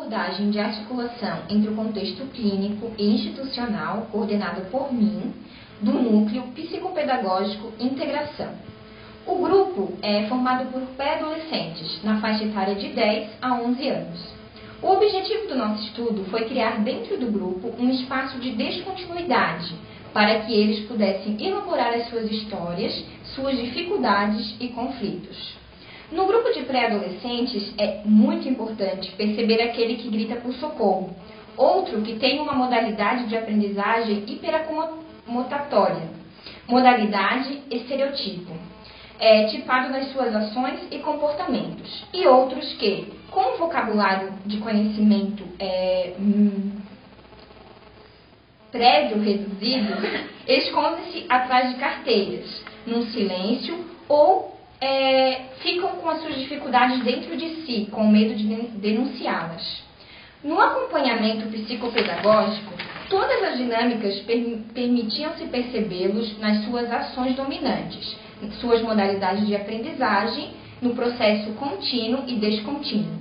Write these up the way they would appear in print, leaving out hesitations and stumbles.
abordagem de articulação entre o contexto clínico e institucional, coordenado por mim, do Núcleo Psicopedagógico Integração. O grupo é formado por pré-adolescentes, na faixa etária de 10 a 11 anos. O objetivo do nosso estudo foi criar dentro do grupo um espaço de descontinuidade, para que eles pudessem elaborar as suas histórias, suas dificuldades e conflitos. No grupo de pré-adolescentes é muito importante perceber aquele que grita por socorro, outro que tem uma modalidade de aprendizagem hiperacomodatória, modalidade estereotipo, tipado nas suas ações e comportamentos, e outros que, com um vocabulário de conhecimento prévio reduzido, escondem-se atrás de carteiras, num silêncio ou ficam com as suas dificuldades dentro de si, com medo de denunciá-las. No acompanhamento psicopedagógico, todas as dinâmicas permitiam-se percebê-los nas suas ações dominantes, suas modalidades de aprendizagem, no processo contínuo e descontínuo.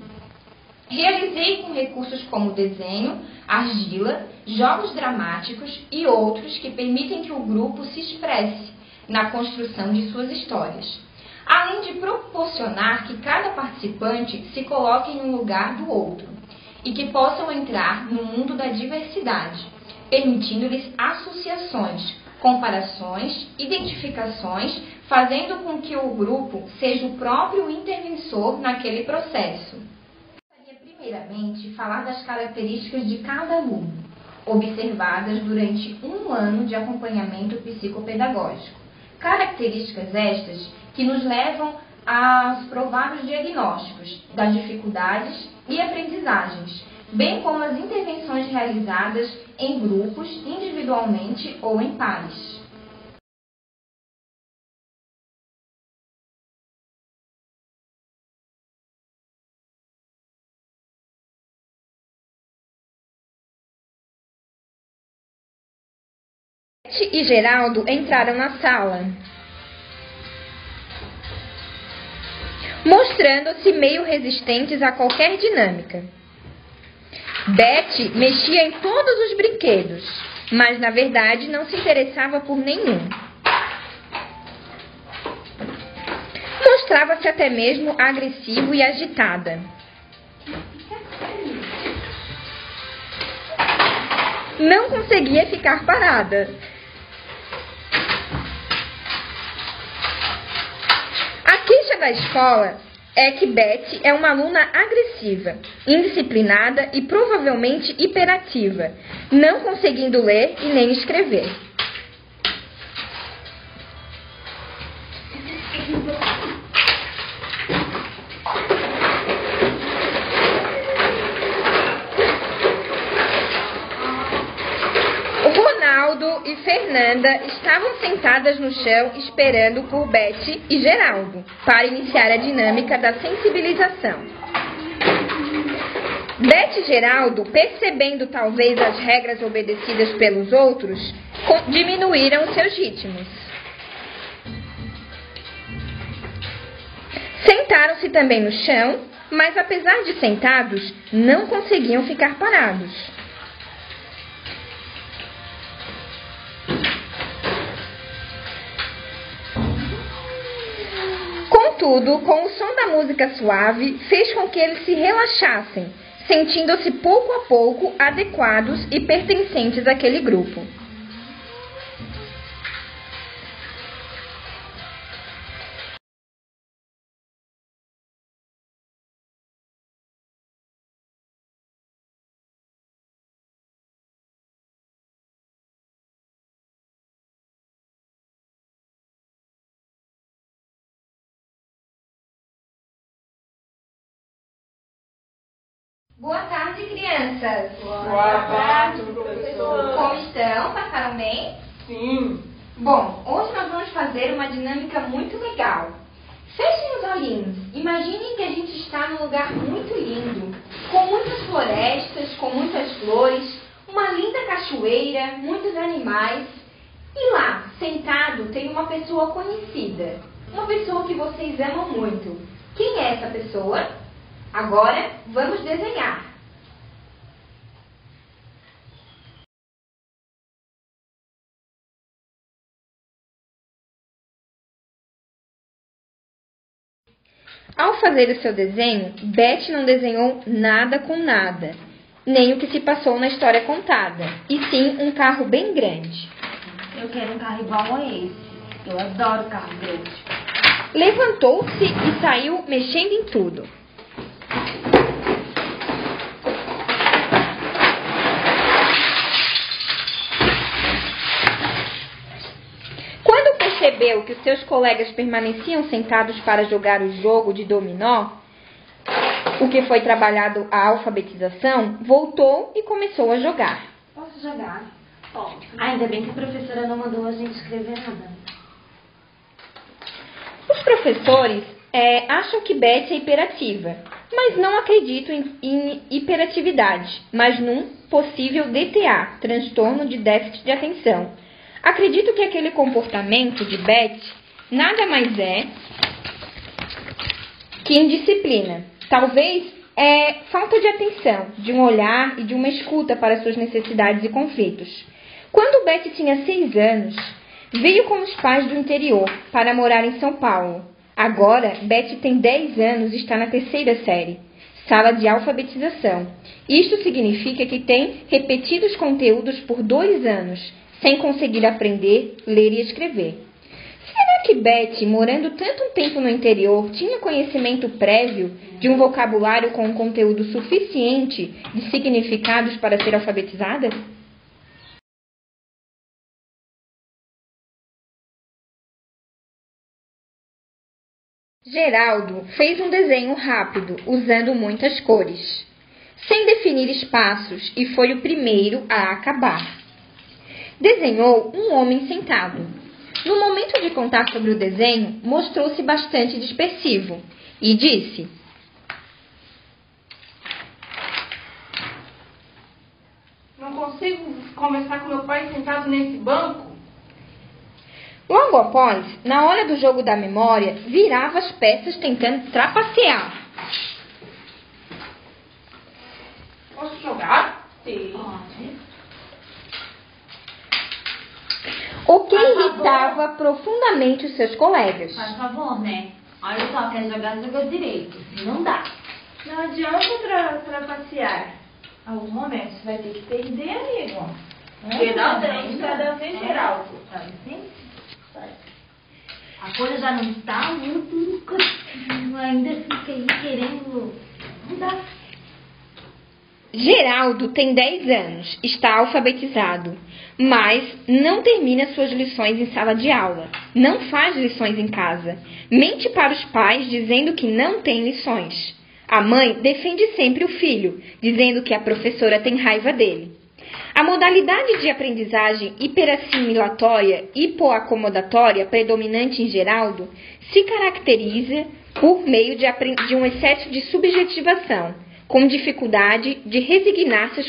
Realizei com recursos como desenho, argila, jogos dramáticos e outros que permitem que o grupo se expresse na construção de suas histórias, além de proporcionar que cada participante se coloque em um lugar do outro e que possam entrar no mundo da diversidade, permitindo-lhes associações, comparações, identificações, fazendo com que o grupo seja o próprio interventor naquele processo. Primeiramente, falar das características de cada aluno, observadas durante um ano de acompanhamento psicopedagógico. Características estas que nos levam aos prováveis diagnósticos das dificuldades e aprendizagens, bem como as intervenções realizadas em grupos, individualmente ou em pares. Beth e Geraldo entraram na sala, mostrando-se meio resistentes a qualquer dinâmica. Beth mexia em todos os brinquedos, mas na verdade não se interessava por nenhum. Mostrava-se até mesmo agressiva e agitada. Não conseguia ficar parada. A queixa da escola é que Beth é uma aluna agressiva, indisciplinada e provavelmente hiperativa, não conseguindo ler e nem escrever. Ronaldo e Fernanda estavam sentadas no chão esperando por Beth e Geraldo para iniciar a dinâmica da sensibilização. Beth e Geraldo, percebendo talvez as regras obedecidas pelos outros, diminuíram seus ritmos. Sentaram-se também no chão, mas apesar de sentados, não conseguiam ficar parados. Contudo, com o som da música suave, fez com que eles se relaxassem, sentindo-se pouco a pouco adequados e pertencentes àquele grupo. Boa tarde, crianças! Boa tarde, professor! Como estão? Passaram bem? Sim! Bom, hoje nós vamos fazer uma dinâmica muito legal. Fechem os olhinhos. Imaginem que a gente está num lugar muito lindo, com muitas florestas, com muitas flores, uma linda cachoeira, muitos animais. E lá, sentado, tem uma pessoa conhecida, uma pessoa que vocês amam muito. Quem é essa pessoa? Agora, vamos desenhar. Ao fazer o seu desenho, Beth não desenhou nada com nada, nem o que se passou na história contada, e sim um carro bem grande. Eu quero um carro igual a esse. Eu adoro carro grande. Levantou-se e saiu mexendo em tudo. Quando percebeu que os seus colegas permaneciam sentados para jogar o jogo de dominó, o que foi trabalhado a alfabetização, voltou e começou a jogar. Posso jogar? Pode. Ainda bem que a professora não mandou a gente escrever nada. Os professores acham que Beth é hiperativa, mas não acreditam em hiperatividade, mas num possível DTA, transtorno de déficit de atenção. Acredito que aquele comportamento de Beth nada mais é que indisciplina. Talvez falta de atenção, de um olhar e de uma escuta para suas necessidades e conflitos. Quando Beth tinha 6 anos, veio com os pais do interior para morar em São Paulo. Agora, Beth tem 10 anos e está na 3ª série, sala de alfabetização. Isto significa que tem repetido os conteúdos por 2 anos, sem conseguir aprender, ler e escrever. Será que Beth, morando tanto tempo no interior, tinha conhecimento prévio de um vocabulário com um conteúdo suficiente de significados para ser alfabetizada? Geraldo fez um desenho rápido, usando muitas cores, sem definir espaços, e foi o primeiro a acabar. Desenhou um homem sentado. No momento de contar sobre o desenho, mostrou-se bastante dispersivo e disse: Não consigo conversar com meu pai sentado nesse banco? Logo após, na hora do jogo da memória, virava as peças tentando trapacear. Posso jogar? Sim. Pode. O que irritava profundamente os seus colegas. Faz favor, né? Olha só, quer jogar, joga direito. Não dá. Não adianta trapacear. Algum momento você vai ter que perder, amigo. Cada vez Geraldo. Dá licença? A coisa já não está muito... Ainda fica aí querendo... Não dá. Geraldo tem 10 anos, está alfabetizado, mas não termina suas lições em sala de aula, não faz lições em casa, mente para os pais dizendo que não tem lições. A mãe defende sempre o filho, dizendo que a professora tem raiva dele. A modalidade de aprendizagem hiperassimilatória hipoacomodatória predominante em Geraldo se caracteriza por meio de um excesso de subjetivação, com dificuldade de resignar-se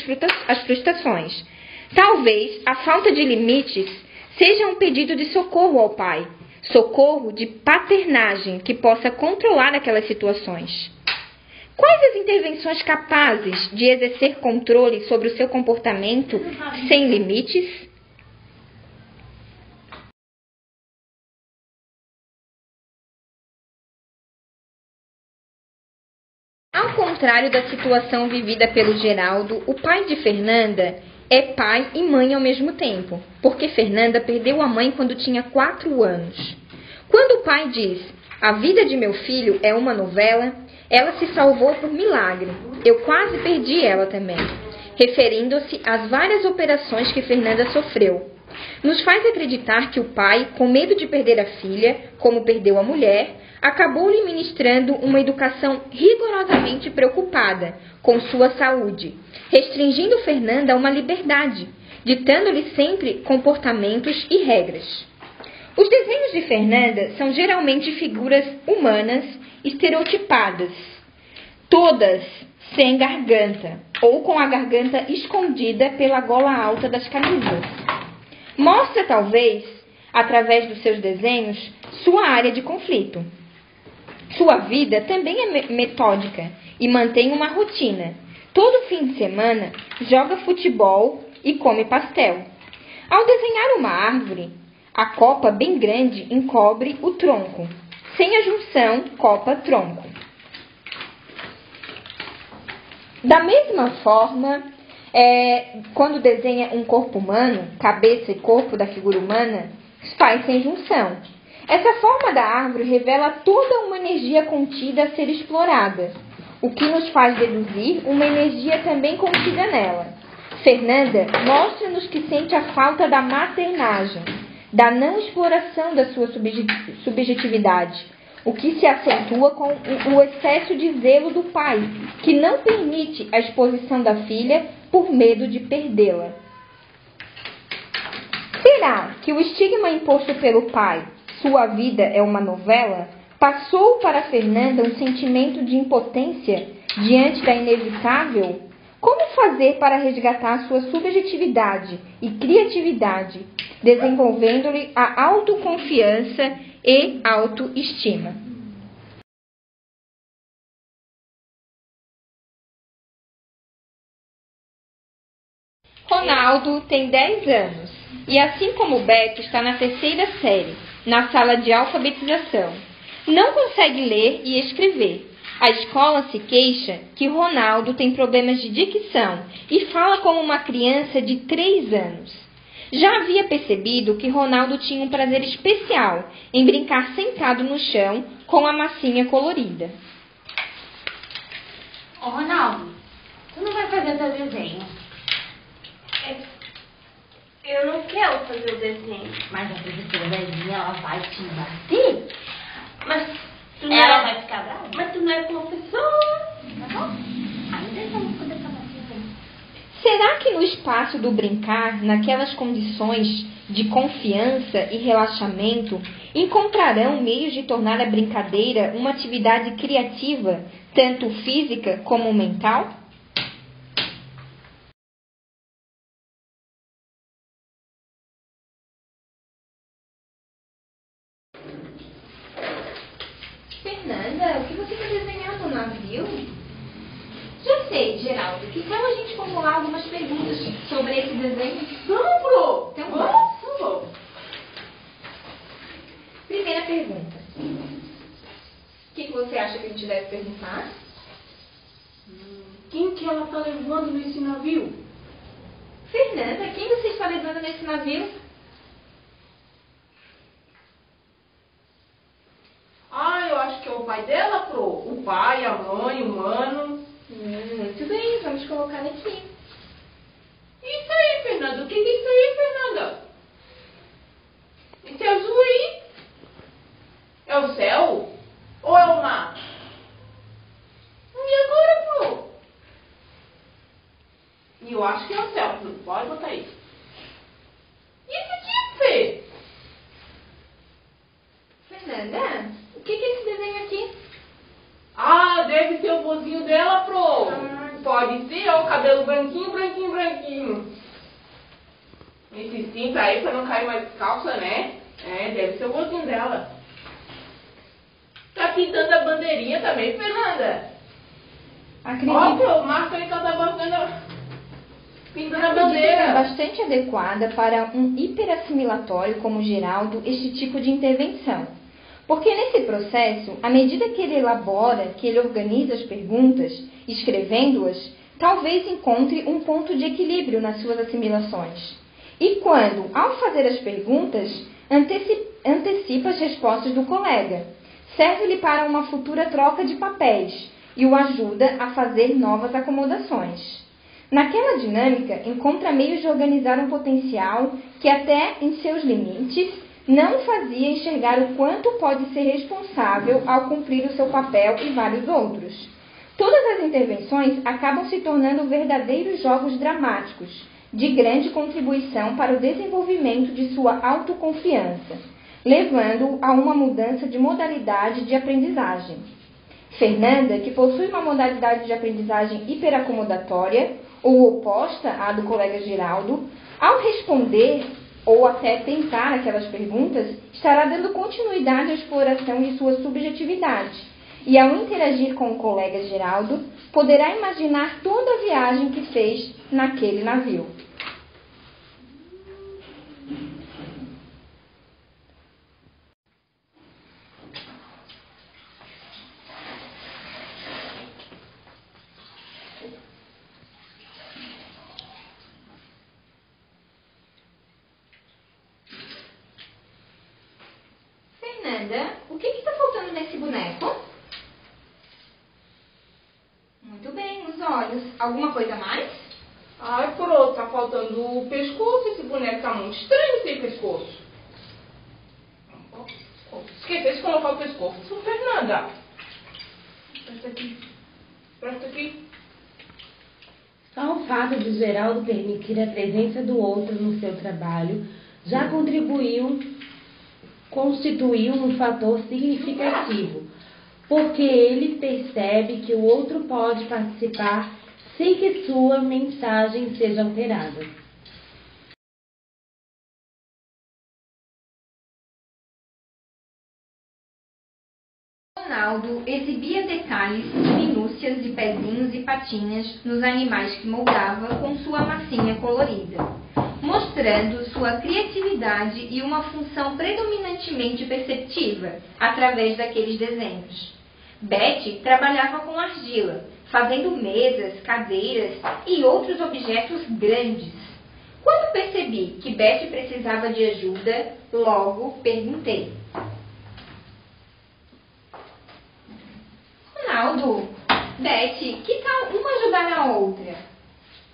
às frustrações. Talvez a falta de limites seja um pedido de socorro ao pai, socorro de paternagem que possa controlar aquelas situações. Quais as intervenções capazes de exercer controle sobre o seu comportamento sem limites? Ao contrário da situação vivida pelo Geraldo, o pai de Fernanda é pai e mãe ao mesmo tempo, porque Fernanda perdeu a mãe quando tinha 4 anos. Quando o pai diz: "A vida de meu filho é uma novela", ela se salvou por milagre. Eu quase perdi ela também, referindo-se às várias operações que Fernanda sofreu. Nos faz acreditar que o pai, com medo de perder a filha, como perdeu a mulher, acabou lhe ministrando uma educação rigorosamente preocupada com sua saúde, restringindo Fernanda a uma liberdade, ditando-lhe sempre comportamentos e regras. Os desenhos de Fernanda são geralmente figuras humanas estereotipadas, todas sem garganta, ou com a garganta escondida pela gola alta das camisas. Mostra, talvez, através dos seus desenhos, sua área de conflito. Sua vida também é metódica e mantém uma rotina. Todo fim de semana, joga futebol e come pastel. Ao desenhar uma árvore, a copa bem grande encobre o tronco, sem a junção copa-tronco. Da mesma forma, quando desenha um corpo humano, cabeça e corpo da figura humana, faz-se em junção. Essa forma da árvore revela toda uma energia contida a ser explorada, o que nos faz deduzir uma energia também contida nela. Fernanda mostra-nos que sente a falta da maternagem, da não exploração da sua subjetividade, o que se acentua com o excesso de zelo do pai, que não permite a exposição da filha por medo de perdê-la. Será que o estigma imposto pelo pai, sua vida é uma novela, passou para Fernanda um sentimento de impotência diante da inevitável? Como fazer para resgatar sua subjetividade e criatividade, desenvolvendo-lhe a autoconfiança e autoestima? Ronaldo tem 10 anos e, assim como Beto, está na 3ª série, na sala de alfabetização. Não consegue ler e escrever. A escola se queixa que Ronaldo tem problemas de dicção e fala como uma criança de 3 anos. Já havia percebido que Ronaldo tinha um prazer especial em brincar sentado no chão com a massinha colorida. Ô, Ronaldo, tu não vai fazer teu desenho? Eu não quero fazer o desenho. Mas a professora Belinha, ela vai te bater? Mas tu não Ela é... vai ficar brava? Mas tu não é professor. Tá bom? Ainda não vou poder falar assim. Será que no espaço do brincar, naquelas condições de confiança e relaxamento, encontrarão meios de tornar a brincadeira uma atividade criativa, tanto física como mental? Fernanda, o que você está desenhando, um navio? Já sei, Geraldo. Que tal a gente formular algumas perguntas sobre esse desenho? Vamos, Pro. Então Vamos. Primeira pergunta. O que você acha que a gente deve perguntar? Quem que ela tá levando nesse navio? Fernanda, quem você está levando nesse navio? Eu acho que é o pai dela, Pro. O pai, a mãe, o mano. Muito bem, vamos colocar aqui. Isso aí, Fernanda. O que é isso aí, Fernanda? Esse azul aí? É o céu? Ou é o mar? E agora, Pro? E eu acho que é o céu, Pro. Pode botar aí. E esse aqui, Fê? Fernanda, o que é esse desenho aqui? Deve ser o vozinho dela, Pro. Pode ser, ó, o cabelo branquinho, branquinho, branquinho. Esse cinto aí pra não cair mais calça, né? Deve ser o vozinho dela. Tá pintando a bandeirinha também, Fernanda. Ó, Pro, marca aí que ela tá pintando a bandeira. É bastante adequada para um hiperassimilatório como Geraldo este tipo de intervenção. Porque nesse processo, à medida que ele elabora, que ele organiza as perguntas, escrevendo-as, talvez encontre um ponto de equilíbrio nas suas assimilações. E quando, ao fazer as perguntas, antecipa as respostas do colega, serve-lhe para uma futura troca de papéis e o ajuda a fazer novas acomodações. Naquela dinâmica, encontra meios de organizar um potencial que até em seus limites não fazia enxergar o quanto pode ser responsável ao cumprir o seu papel e vários outros. Todas as intervenções acabam se tornando verdadeiros jogos dramáticos, de grande contribuição para o desenvolvimento de sua autoconfiança, levando-o a uma mudança de modalidade de aprendizagem. Fernanda, que possui uma modalidade de aprendizagem hiperacomodatória, ou oposta à do colega Geraldo, ao responder ou até tentar aquelas perguntas, estará dando continuidade à exploração de sua subjetividade. E ao interagir com o colega Geraldo, poderá imaginar toda a viagem que fez naquele navio. os olhos. Alguma coisa mais? Ai, pronto, tá faltando o pescoço. Esse boneco tá muito estranho sem pescoço. Esqueci de colocar o pescoço. Fernanda. Presta aqui. Presta aqui. Só o fato de Geraldo permitir a presença do outro no seu trabalho já constituiu um fator significativo, porque ele percebe que o outro pode participar sem que sua mensagem seja alterada. Ronaldo exibia detalhes e minúcias de pezinhos e patinhas nos animais que moldava com sua massinha colorida, mostrando sua criatividade e uma função predominantemente perceptiva através daqueles desenhos. Betty trabalhava com argila, fazendo mesas, cadeiras e outros objetos grandes. Quando percebi que Betty precisava de ajuda, logo perguntei: Ronaldo, Betty, que tal uma ajudar a outra?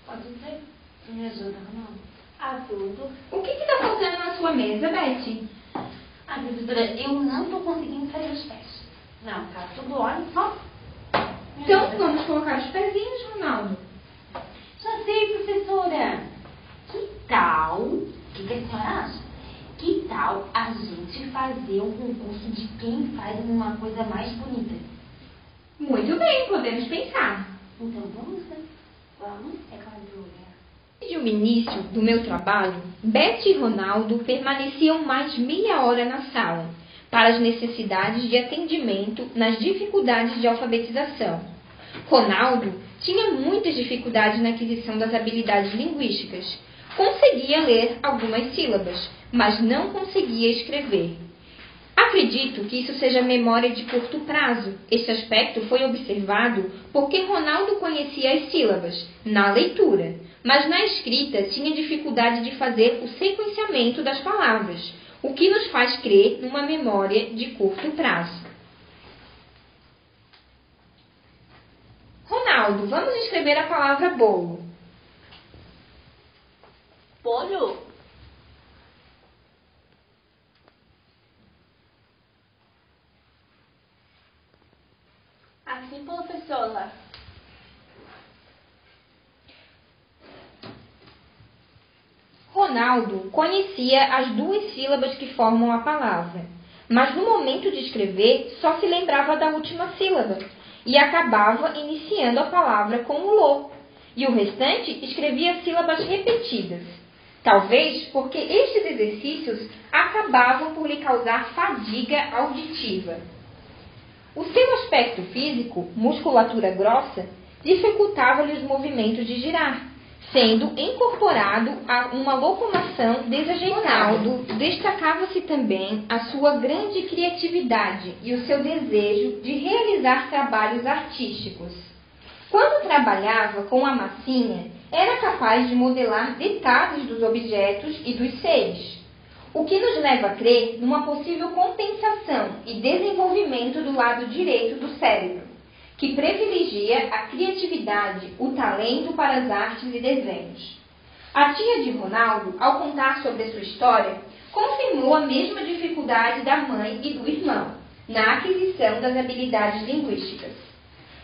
Pode ser. Me ajuda, Ronaldo. Ajudo. O que está faltando na sua mesa, Betty? Ah, professora, eu não tô conseguindo fazer os pés. Não, tá tudo ótimo, só. Então vamos colocar os pezinhos, Ronaldo. Já sei, professora. Que tal? O que a senhora acha? Que tal a gente fazer um concurso de quem faz uma coisa mais bonita? Muito bem, podemos pensar. Então vamos, né? Vamos? É claro, Desde o início do meu trabalho, Betty e Ronaldo permaneciam mais meia hora na sala, para as necessidades de atendimento nas dificuldades de alfabetização. Ronaldo tinha muitas dificuldades na aquisição das habilidades linguísticas. Conseguia ler algumas sílabas, mas não conseguia escrever. Acredito que isso seja memória de curto prazo. Este aspecto foi observado porque Ronaldo conhecia as sílabas na leitura, mas na escrita tinha dificuldade de fazer o sequenciamento das palavras, o que nos faz crer numa memória de curto prazo. Ronaldo, vamos escrever a palavra bolo. Bolo? Assim, professora. Ronaldo conhecia as duas sílabas que formam a palavra, mas no momento de escrever só se lembrava da última sílaba e acabava iniciando a palavra com o lô, e o restante escrevia sílabas repetidas. Talvez porque estes exercícios acabavam por lhe causar fadiga auditiva. O seu aspecto físico, musculatura grossa, dificultava-lhe os movimentos de girar, sendo incorporado a uma locomoção desajeitada. Ronaldo destacava-se também a sua grande criatividade e o seu desejo de realizar trabalhos artísticos. Quando trabalhava com a massinha, era capaz de modelar detalhes dos objetos e dos seres, o que nos leva a crer numa possível compensação e desenvolvimento do lado direito do cérebro, que privilegia a criatividade, o talento para as artes e desenhos. A tia de Ronaldo, ao contar sobre sua história, confirmou a mesma dificuldade da mãe e do irmão na aquisição das habilidades linguísticas.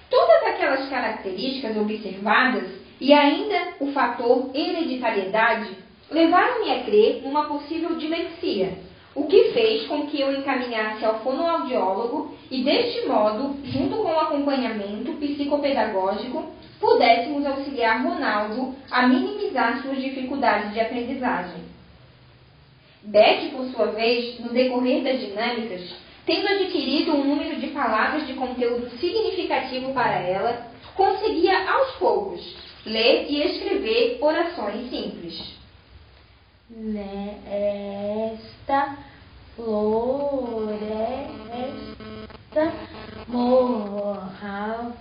Todas aquelas características observadas e ainda o fator hereditariedade levaram-me a crer numa possível dislexia, o que fez com que eu encaminhasse ao fonoaudiólogo e, deste modo, junto com o acompanhamento psicopedagógico, pudéssemos auxiliar Ronaldo a minimizar suas dificuldades de aprendizagem. Betty, por sua vez, no decorrer das dinâmicas, tendo adquirido um número de palavras de conteúdo significativo para ela, conseguia, aos poucos, ler e escrever orações simples. Nesta floresta morava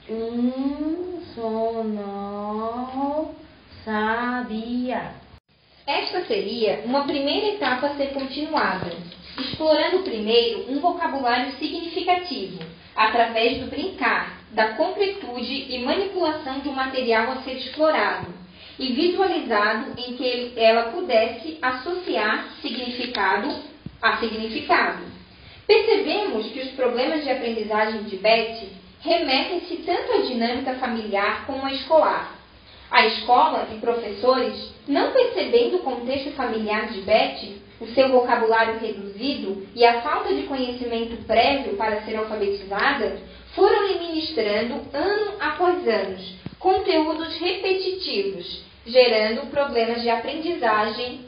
um sonoro sabiá. Esta seria uma primeira etapa a ser continuada, explorando primeiro um vocabulário significativo, através do brincar, da concretude e manipulação do material a ser explorado e visualizado em que ela pudesse associar significado a significado. Percebemos que os problemas de aprendizagem de Betty remetem-se tanto à dinâmica familiar como à escolar. A escola e professores, não percebendo o contexto familiar de Betty, o seu vocabulário reduzido e a falta de conhecimento prévio para ser alfabetizada, foram lhe ministrando, ano após ano, conteúdos repetitivos, gerando problemas de aprendizagem.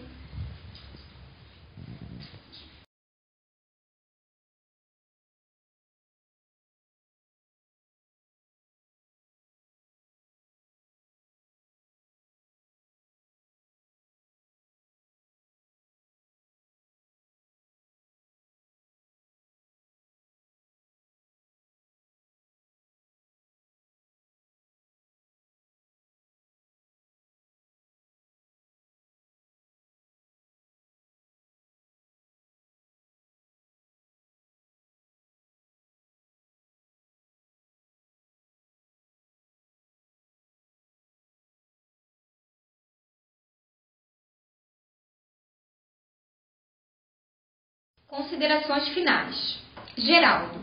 Considerações finais. Geraldo.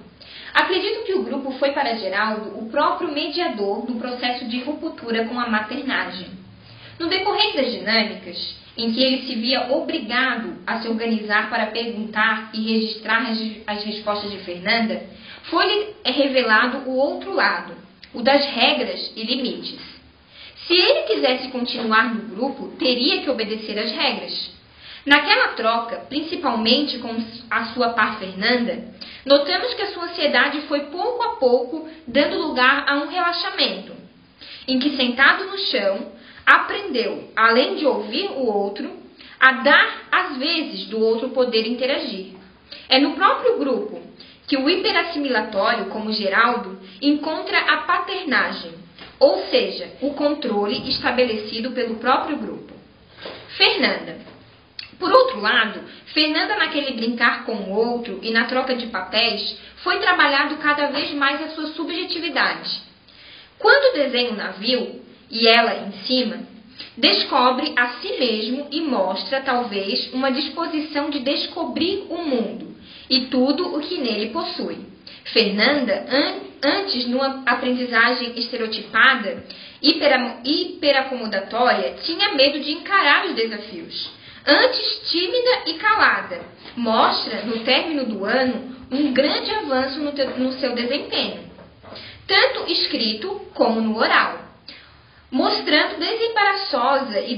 Acredito que o grupo foi para Geraldo o próprio mediador no processo de ruptura com a maternagem. No decorrer das dinâmicas, em que ele se via obrigado a se organizar para perguntar e registrar as respostas de Fernanda, foi-lhe revelado o outro lado, o das regras e limites. Se ele quisesse continuar no grupo, teria que obedecer às regras. Naquela troca, principalmente com a sua par Fernanda, notamos que a sua ansiedade foi pouco a pouco dando lugar a um relaxamento, em que, sentado no chão, aprendeu, além de ouvir o outro, a dar às vezes do outro poder interagir. É no próprio grupo que o hiperassimilatório, como Geraldo, encontra a paternagem, ou seja, o controle estabelecido pelo próprio grupo. Fernanda. Por outro lado, Fernanda, naquele brincar com o outro e na troca de papéis, foi trabalhado cada vez mais a sua subjetividade. Quando desenha um navio, e ela em cima, descobre a si mesmo e mostra, talvez, uma disposição de descobrir o mundo e tudo o que nele possui. Fernanda, antes numa aprendizagem estereotipada, hiperacomodatória, tinha medo de encarar os desafios. Antes tímida e calada, mostra, no término do ano, um grande avanço no seu desempenho, tanto escrito como no oral, mostrando desembaraçosa e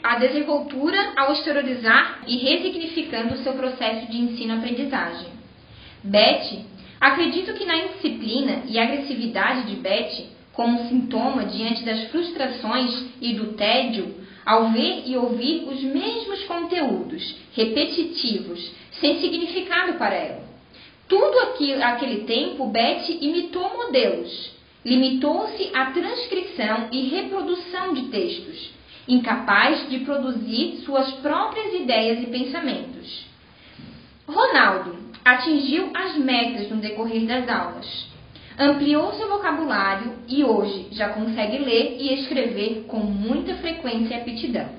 a desenvoltura ao exteriorizar e resignificando o seu processo de ensino-aprendizagem. Betty, acredito que na indisciplina e agressividade de Betty, como sintoma diante das frustrações e do tédio, ao ver e ouvir os mesmos conteúdos, repetitivos, sem significado para ela. Tudo aquele tempo, Betty imitou modelos, limitou-se à transcrição e reprodução de textos, incapaz de produzir suas próprias ideias e pensamentos. Ronaldo atingiu as metas no decorrer das aulas. Ampliou seu vocabulário e hoje já consegue ler e escrever com muita frequência e aptidão.